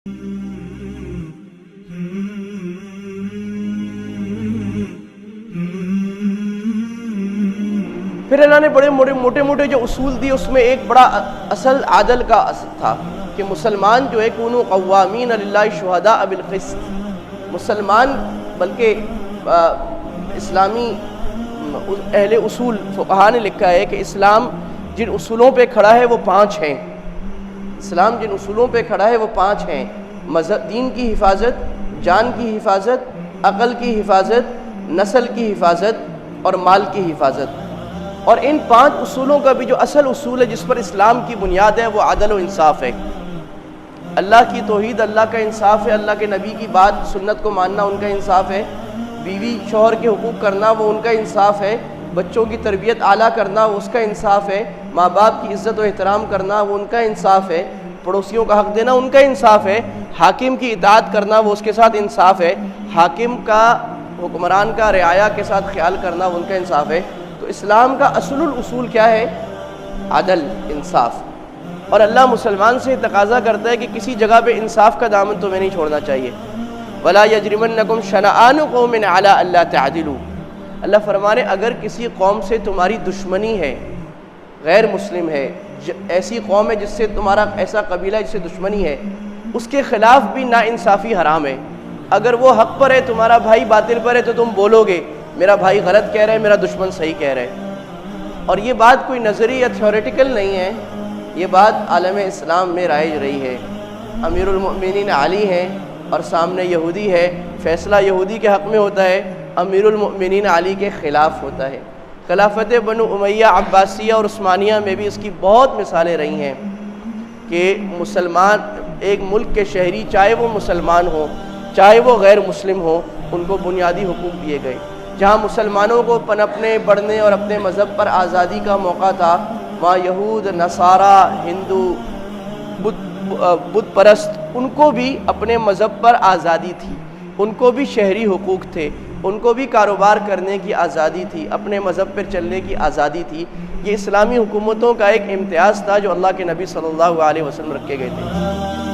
پھر اللہ نے بڑے موٹے موٹے جو اصول دیے، اس میں ایک بڑا اصل عدل کا اصل تھا کہ مسلمان جو ہے کونوا قوامین للہ شہداء بالقسط، مسلمان بلکہ اسلامی اہل اصول فقہا نے لکھا ہے کہ اسلام جن اصولوں پہ کھڑا ہے وہ 5 ہیں۔ اسلام جن اصولوں پہ کھڑا ہے وہ 5 ہیں: مذہب، دین کی حفاظت، جان کی حفاظت، عقل کی حفاظت، نسل کی حفاظت اور مال کی حفاظت۔ اور ان 5 اصولوں کا بھی جو اصل اصول ہے جس پر اسلام کی بنیاد ہے وہ عدل و انصاف ہے۔ اللہ کی توحید، اللہ کا انصاف ہے، اللہ کے نبی کی بات سنت کو ماننا ان کا انصاف ہے، بیوی شوہر کے حقوق کرنا وہ ان کا انصاف ہے، بچوں کی تربیت اعلیٰ کرنا وہ اس کا انصاف ہے، ماں باپ کی عزت و احترام کرنا وہ ان کا انصاف ہے، پڑوسیوں کا حق دینا ان کا انصاف ہے، حاکم کی اطاعت کرنا وہ اس کے ساتھ انصاف ہے، حاکم کا، حکمران کا رعایا کے ساتھ خیال کرنا وہ ان کا انصاف ہے۔ تو اسلام کا اصل الاصول کیا ہے؟ عدل، انصاف۔ اور اللہ مسلمان سے تقاضا کرتا ہے کہ کسی جگہ پہ انصاف کا دامن تمہیں نہیں چھوڑنا چاہیے۔ وَلَا يَجْرِمَنَّكُمْ شَنَآنُ قَوْمٍ عَلَىٰ أَلَّا تَعْدِلُوا، اللہ فرمانے اگر کسی قوم سے تمہاری دشمنی ہے، غیر مسلم ہے، ایسی قوم ہے جس سے تمہارا، ایسا قبیلہ جس سے دشمنی ہے، اس کے خلاف بھی ناانصافی حرام ہے۔ اگر وہ حق پر ہے، تمہارا بھائی باطل پر ہے، تو تم بولو گے میرا بھائی غلط کہہ رہا ہے، میرا دشمن صحیح کہہ رہا ہے۔ اور یہ بات کوئی نظری یا تھیوریٹیکل نہیں ہے، یہ بات عالم اسلام میں رائج رہی ہے۔ امیر المؤمنین علی ہیں اور سامنے یہودی ہے، فیصلہ یہودی کے حق میں ہوتا ہے، امیر المؤمنین علی کے خلاف ہوتا ہے۔ خلافت بنو امیہ، عباسیہ اور عثمانیہ میں بھی اس کی بہت مثالیں رہی ہیں کہ مسلمان، ایک ملک کے شہری چاہے وہ مسلمان ہوں چاہے وہ غیر مسلم ہوں، ان کو بنیادی حقوق دیے گئے۔ جہاں مسلمانوں کو پنپنے، بڑھنے اور اپنے مذہب پر آزادی کا موقع تھا، وہاں یہود، نصارہ، ہندو، بت پرست، ان کو بھی اپنے مذہب پر آزادی تھی، ان کو بھی شہری حقوق تھے، ان کو بھی کاروبار کرنے کی آزادی تھی، اپنے مذہب پر چلنے کی آزادی تھی۔ یہ اسلامی حکومتوں کا ایک امتیاز تھا جو اللہ کے نبی صلی اللہ علیہ وسلم رکھے گئے تھے۔